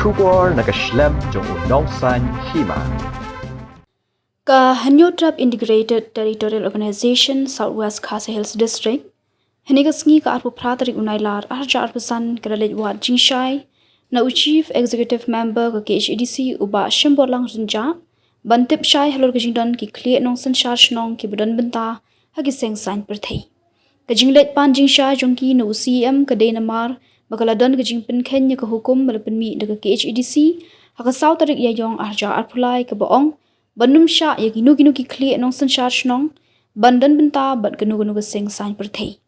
Shubor nakaslem jong unong san hima. Ka Hanyotrap Integrated Territorial Organization Southwest Khasi Hills District Henigasngi ka arpu pratari unailar arja arpusan keralej wat jingshai na Chief Executive Member ka KHEDC uba shimborlang rinja bantip shai halor kajingdan ki klie nong san charge nong ki budan benta hagi seng sign perthei kajinglet pan jingshai jongki na UCM ka Denamar bakaladon kajingpin Kenya ka hukum malapin mi daga KHEDC haka South tarik yayong arja arpulai ka baong Bandum sya ya ginu ki kli nong san charge nong bandan benta bat ganu sing sign perthei.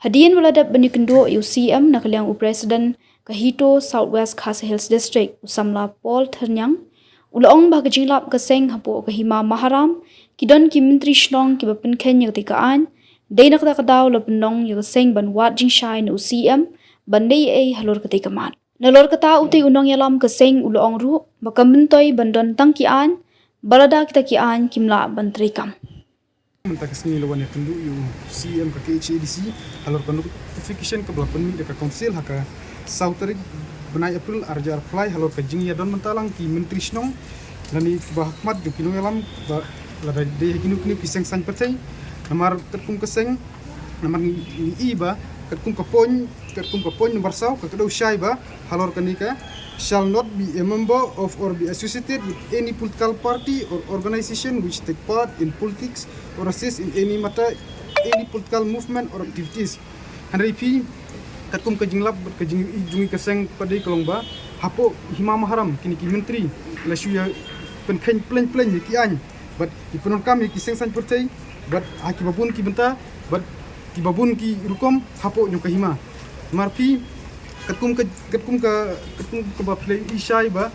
Hadian waladap bani kendo UCM nakaliang President kahito Southwest Khasi Hills District usamla Paul Thernyang ulaong bah kajinglap kaseng hapo kahima maharam kidon ki menteri shnong ki bapin Kenya tikaan day nakda kadaw lapnong ya kaseng ban wat jingshai na UCM bandai ay halor katikaman. Nalor kata uti unong yalam kaseng ulaong ru bakamintoy bandon tangkian Balada kita kian kimla bantrikam. Mentah kesini lawan yang kendu CM ke KHEDC halor kendu notification ke belakang mi dekat council haka Southern benai April arja apply halor ke jing ya don mentalang ki menteri snong lani bahmat ju kinu alam lada de kinu pisang san percay namar terkum keseng namar ni iba terkum ke poin nomor sau ke kedau syai ba halor kenika shall not be a member of or be associated with any political party or organization which take part in politics or assist in any matter, any political movement or activities. Henry P. Katkum kajinglap jungi keseng pada kolongba hapo hima maharam kini ki menteri la shuya pen plan kian but ipunon kami ki seng san percay but akibabun ki benta but kibabun ki rukom hapo nyuka hima marpi katkum ke baplay isai ba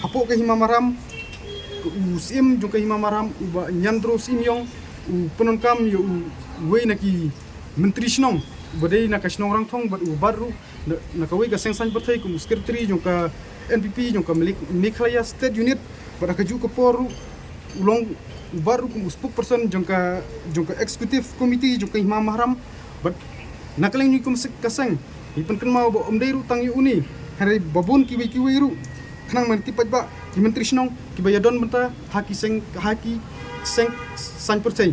hapo ke hima maram usim jung ke hima maram uba nyandro simyong penon kam yo wei naki menteri snong badai nak snong rang thong bad baru nak wei ka seng san pathai ku secretary jung ka NPP jung ka Meghalaya state unit pada kaju ke poru ulong baru ku spokesperson jung ka executive committee jung ka hima maram but nakaleng ni kum kaseng ipan kan mau ba omdairu tang yu uni hari babun kiwi ru kanang man tipat ba ki menteri snong ki bayadon benta haki seng san percay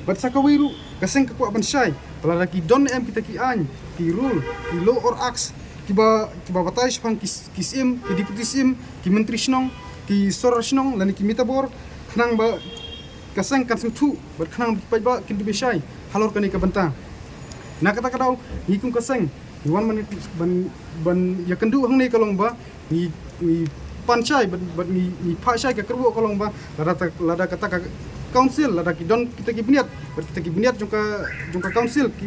bat sakawiru kaseng ka ban syai pala ki don em kita ki an ki rule ki law or acts ki ba batai pang ki sim ki deputy sim ki menteri snong ki sor snong lan ki mitabor kanang ba kaseng kan tu bat kanang tipat ba ki di syai halor kan ka benta na kata kadaw hikum kaseng iwan man ban ya kendu hang nei kalong ba ni pancai ban ni phasai ka kerwo kalong ba lada kata ka council lada ki don kita ki biniat jongka council ki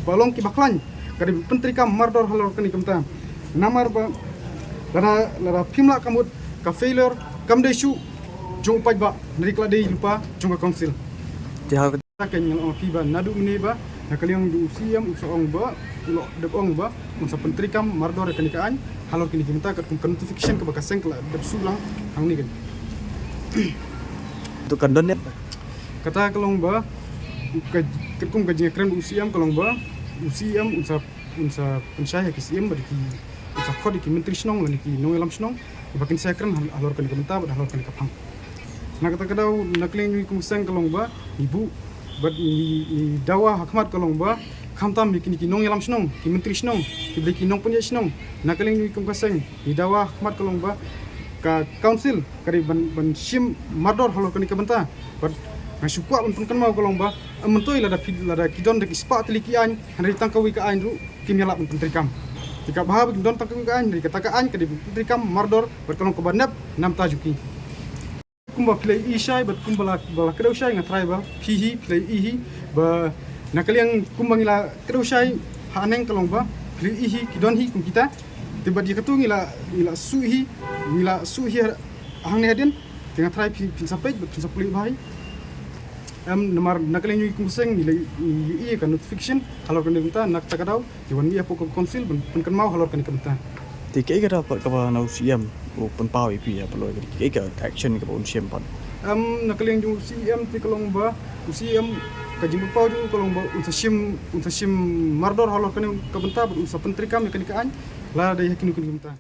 balong ki baklan kadi pentri kam mardor halor kani kamta namar ba lada pimla kamut ka failure kam desu jong paj ba nerikla dei lupa jongka council Jahal ken yang akiba nadu ini ba nakaliang du UCM usaong ba ulo depong ba unsa pentri kam mardor kanikaan halor kini kita kat notification ke bakaseng kala dep sulang hang ni kan tu kandon net. kata kalong ba ketum kajing kren UCM kalong ba UCM unsa pensyah ki CM ba ki unsa khodi ki menteri snong lan ki noelam snong bakin saya kren halor kani kamenta ba halor kani kapang na kata kadaw nakling ni kusang kalong ba ibu bad ni dawa hakmat kalong ba khamtam kini ki nong yalam snong ki menteri snong ki beli ki nong punya snong nakaling ni kusang ni dawa hakmat kalong ba ka council kari ban sim mador halor kani kabenta bad ngasukwa pun kan mau kalong ba amentoi lada kidon de ispa tilikian hari tangkawi ka ain ru ki melap menteri kam jika bahab kidon tangkawi ka ain dari kata ka ain kadi menteri kam mardor berkalong ke bandap nam tajuki kumba play isai bat kumbala kedau syai ngatrai ba pihi play ihi ba nakaliang kumbang ila kedau syai haneng kalong ba play ihi kidon hi kum kita tiba dia ketung ila suhi hang ne hadin tengah try pin sampai pin sapuli bahai namar nakaliang kum seng nila i kan notification halor kan benta nak takadau diwan mi apo council pun kan mau halor kan benta Tikai ka dapat ka ba na UCM o penpau ipi ya palo tikai ka action ka ba UCM pan. Nakaliang yung UCM ti kalong ba UCM kajing pau ju kalong ba unsa sim mardor halor kan ka benta unsa pentri kam kan la dai hakinu kan benta